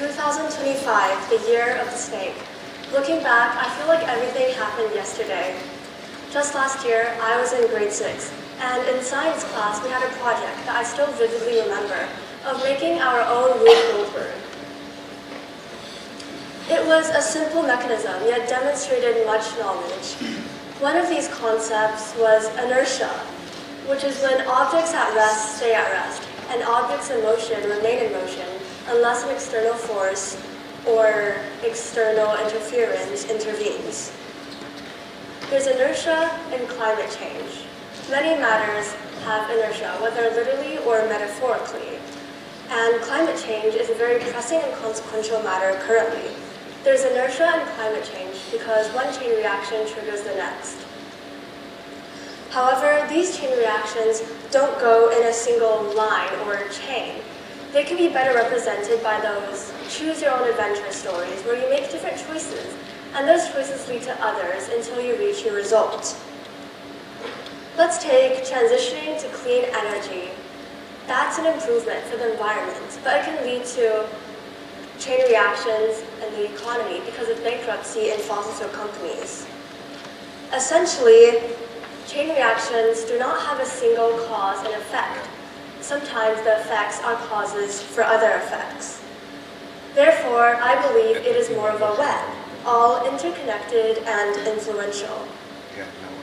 2025, the year of the snake. Looking back, I feel like everything happened yesterday. Just last year, I was in grade 6, and in science class, we had a project that I still vividly remember of making our own Rube Goldberg. It was a simple mechanism, yet demonstrated much knowledge. One of these concepts was inertia, which is when objects at rest stay at rest, and objects in motion remain in motion unless an external force or external interference intervenes. There's inertia in climate change. Many matters have inertia, whether literally or metaphorically. And climate change is a very pressing and consequential matter currently. There's inertia in climate change because one chain reaction triggers the next. However, these chain reactions don't go in a single line or chain. They can be better represented by those choose-your-own-adventure stories where you make different choices, and those choices lead to others until you reach your result. Let's take transitioning to clean energy. That's an improvement for the environment, but it can lead to chain reactions in the economy because of bankruptcy in fossil fuel companies. Essentially, chain reactions do not have a single cause and effect. Sometimes the effects are causes for other effects. Therefore, I believe it is more of a web, all interconnected and influential.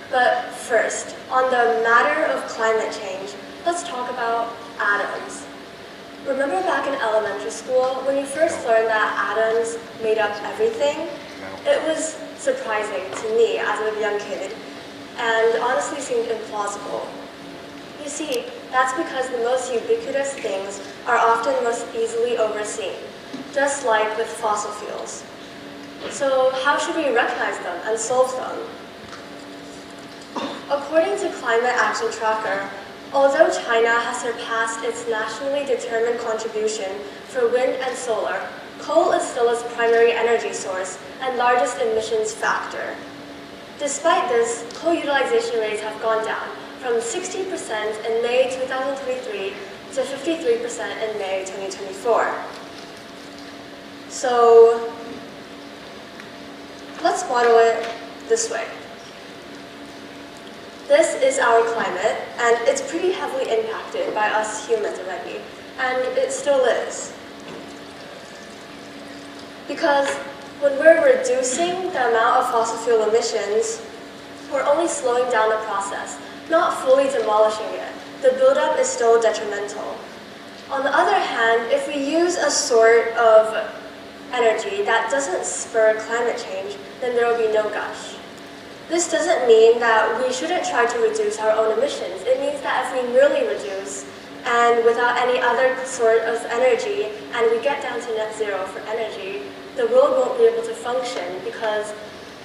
But first, on the matter of climate change, let's talk about atoms. Remember back in elementary school when you first learned that atoms made up everything? It was surprising to me as a young kid, and honestly seemed implausible. You see, that's because the most ubiquitous things are often most easily overseen, just like with fossil fuels. So how should we recognize them and solve them? According to Climate Action Tracker, although China has surpassed its nationally determined contribution for wind and solar, coal is still its primary energy source and largest emissions factor. Despite this, coal utilization rates have gone down from 60% in May 2023 to 53% in May 2024. So let's model it this way. This is our climate, and it's pretty heavily impacted by us humans already, and it still is. Because when we're reducing the amount of fossil fuel emissions, we're only slowing down the process, not fully demolishing it. The buildup is still detrimental. On the other hand, if we use a sort of energy that doesn't spur climate change, then there will be no gush. This doesn't mean that we shouldn't try to reduce our own emissions. It means that if we merely reduce and without any other sort of energy, and we get down to net zero for energy, the world won't be able to function because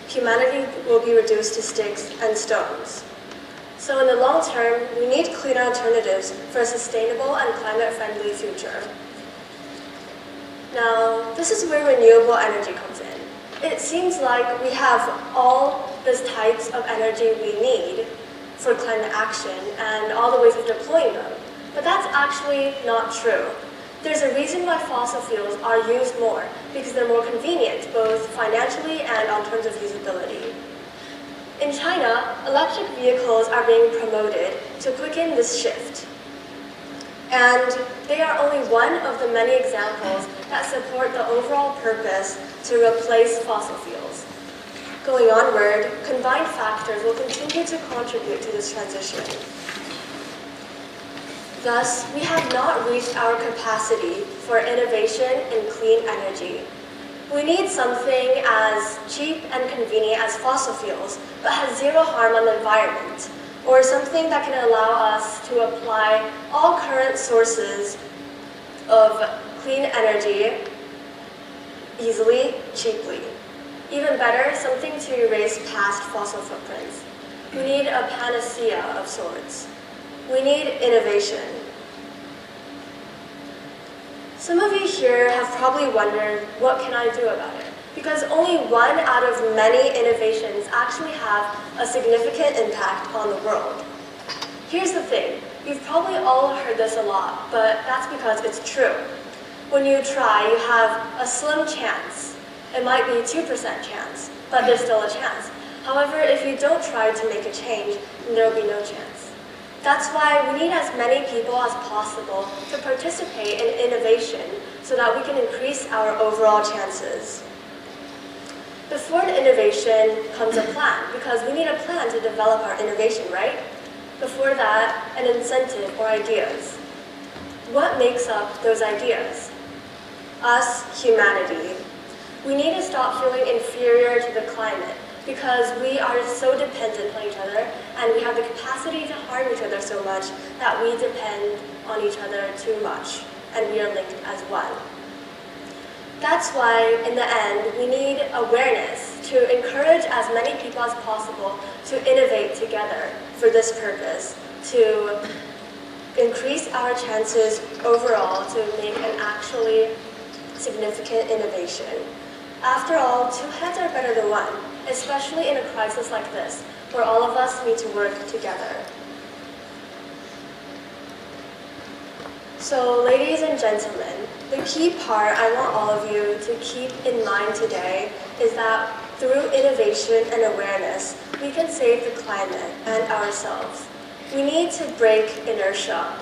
humanity will be reduced to sticks and stones. So in the long term, we need cleaner alternatives for a sustainable and climate-friendly future. Now, this is where renewable energy comes in. It seems like we have all these types of energy we need for climate action and all the ways of deploying them. But that's actually not true. There's a reason why fossil fuels are used more, because they're more convenient, both financially and on terms of usability. In China, electric vehicles are being promoted to quicken this shift. And they are only one of the many examples that support the overall purpose to replace fossil fuels. Going onward, combined factors will continue to contribute to this transition. Thus, we have not reached our capacity for innovation in clean energy. We need something as cheap and convenient as fossil fuels, but has zero harm on the environment, or something that can allow us to apply all current sources of clean energy easily, cheaply. Even better, something to erase past fossil footprints. We need a panacea of sorts. We need innovation. Some of you here have probably wondered, what can I do about it? Because only one out of many innovations actually have a significant impact on the world. Here's the thing, you've probably all heard this a lot, but that's because it's true. When you try, you have a slim chance. It might be 2% chance, but there's still a chance. However, if you don't try to make a change, then there will be no chance. That's why we need as many people as possible to participate in innovation so that we can increase our overall chances. Before the innovation comes a plan, because we need a plan to develop our innovation, right? Before that, an incentive or ideas. What makes up those ideas? Us, humanity. We need to stop feeling inferior to the climate because we are so dependent on each other and we have the capacity to harm each other so much that we depend on each other too much and we are linked as one. That's why, in the end, we need awareness to encourage as many people as possible to innovate together for this purpose, to increase our chances overall to make an actually significant innovation. After all, two heads are better than one, especially in a crisis like this, where all of us need to work together. So, ladies and gentlemen, the key part I want all of you to keep in mind today is that through innovation and awareness, we can save the climate and ourselves. We need to break inertia.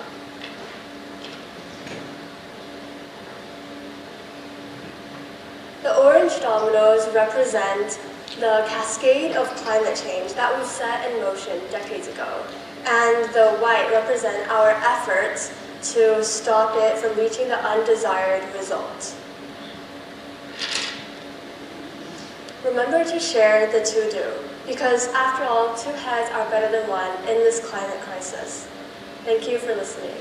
The orange dominoes represent the cascade of climate change that we set in motion decades ago, and the white represent our efforts to stop it from reaching the undesired result. Remember to share the to-do, because after all, two heads are better than one in this climate crisis. Thank you for listening.